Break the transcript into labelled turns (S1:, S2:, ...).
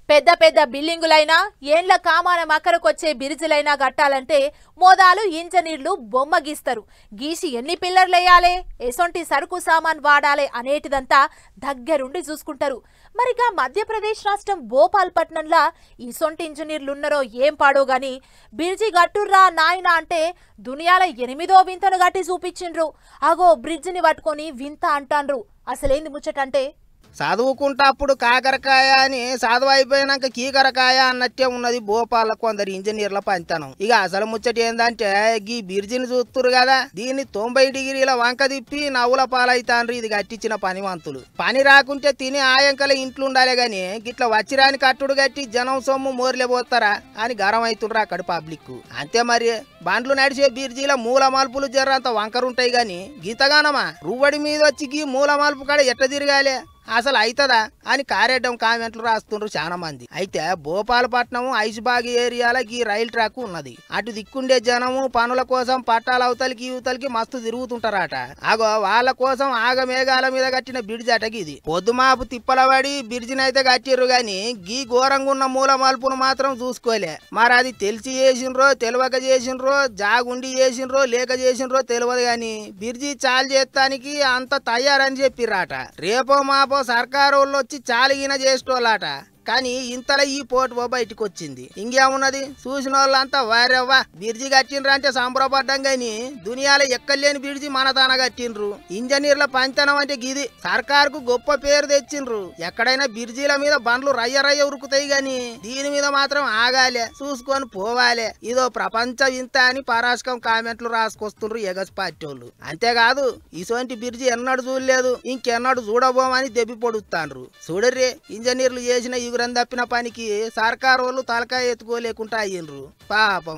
S1: పెద్ద పెద్ద బిల్డింగులైనా ఏండ్ల కామాన మకరకొచ్చే బిరిజులైనా కట్టాలంటే మోదాలు ఇంజనీర్లు బొమ్మ గీస్తారు. గీసి ఎన్ని పిల్లర్లేయాలే, ఎసొంటి సరుకు సామాన్ వాడాలే అనేటిదంతా దగ్గరుండి చూసుకుంటారు. మరిగా మధ్యప్రదేశ్ రాష్ట్రం భోపాల్ పట్టణంలో ఈసొంటి ఇంజనీర్లున్నారో ఏం పాడో గాని బిర్జి గట్టుర్రా నాయనా అంటే దునియాల 8వ వింతను గట్టి చూపించిండ్రు. అగో బ్రిడ్జిని పట్టుకొని వింత అంటాండ్రు. అసలేంది ముచ్చటంటే
S2: చదువుకుంటప్పుడు కాకరకాయ అని చదువు అయిపోయినాక కీకరకాయ అన్నట్టే ఉన్నది భోపాల కొందరు ఇంజనీర్ల పంతనం. ఇక అసలు ముచ్చట ఏందంటే గీ బిర్జిని చూస్తురు కదా, దీన్ని 90 డిగ్రీల వంక తిప్పి నవ్వుల పాలైతాండ్రు ఇది కట్టించిన పనివంతులు. పని రాకుంటే తిని ఆయంకల ఇంట్లుండాలే గాని గిట్ల వచ్చిరాని కట్టుడు కట్టి జనం సొమ్ము మోర్లే పోతారా అని గరం అవుతుండ్రు అక్కడ పబ్లిక్. అంతే మరి, బండ్లు నడిచే బిర్జీల మూల మలుపులు జర్రంత వంకరుంటాయి గాని గీతగానమా రువ్వడి మీద వచ్చి గీ మూల మలుపు కాడ ఎట్ట తిరగాలే, అసలు అవుతుందా అని కారేడ్డం కామెంట్లు రాస్తుండ్రు చాలా మంది. అయితే భోపాలపట్నం ఐస్బాగ్ ఏరియాలో ఈ రైల్ ట్రాక్ ఉన్నది. అటు దిక్కుండే జనము పనుల కోసం పట్టాల అవతలికి యువతలకి మస్తు తిరుగుతుంటారట. అగో వాళ్ళ కోసం ఆగమేఘాల మీద కట్టిన బ్రిడ్జ్ అటకి ఇది. పొద్దుమాపు తిప్పలబడి బ్రిడ్జిని అయితే కట్టిర్రు గాని గీ ఘోరంగా ఉన్న మూల మలుపును మాత్రం చూసుకోలే. మరి అది తెలిసి చేసిండ్రో తెలియక చేసిండ్రో, జాగుండి చేసిండ్రో లేక చేసిండ్రో తెలియదు గాని బ్రిడ్జి చాలు చేస్తానికి అంత తయారని చెప్పిర్రాట. రేపో మాపో సర్కారు వాళ్ళు వచ్చి చాలిగిన చేసేటోళ్ళట. కానీ ఇంతలో ఈ పోటు బయటకు వచ్చింది. ఇంకేమున్నది, చూసిన వాళ్ళంతా వారెవ్వా బిర్జి కట్టిండ్రు అంటే సంబరపడ్డం గాని దునియాలో ఎక్కలేని బిర్జి మన తాన కట్టిండ్రు. ఇంజనీర్ల పంచనం అంటే గిది. సర్కారుకు గొప్ప పేరు తెచ్చిండ్రు. ఎక్కడైనా బిర్జీల మీద బండ్లు రయ్య ఉరుకుతాయి గాని దీని మీద మాత్రం ఆగాలే, చూసుకొని పోవాలే. ఇదో ప్రపంచ వింత అని పరాశకం కామెంట్లు రాసుకొస్తుండ్రు ఎగస్ పార్టీ వాళ్ళు. అంతేకాదు ఇసోంటి బిర్జి ఎన్నడు చూడలేదు, ఇంకెన్నడు చూడబోమని దెబ్బి పొడుస్తాండ్రు. చూడర్రే, ఇంజనీర్లు చేసిన యుగురం తప్పిన పనికి సర్కారు వాళ్ళు తలకాయ ఎత్తుకోలేకుండా అయ్యిండ్రు పాపం.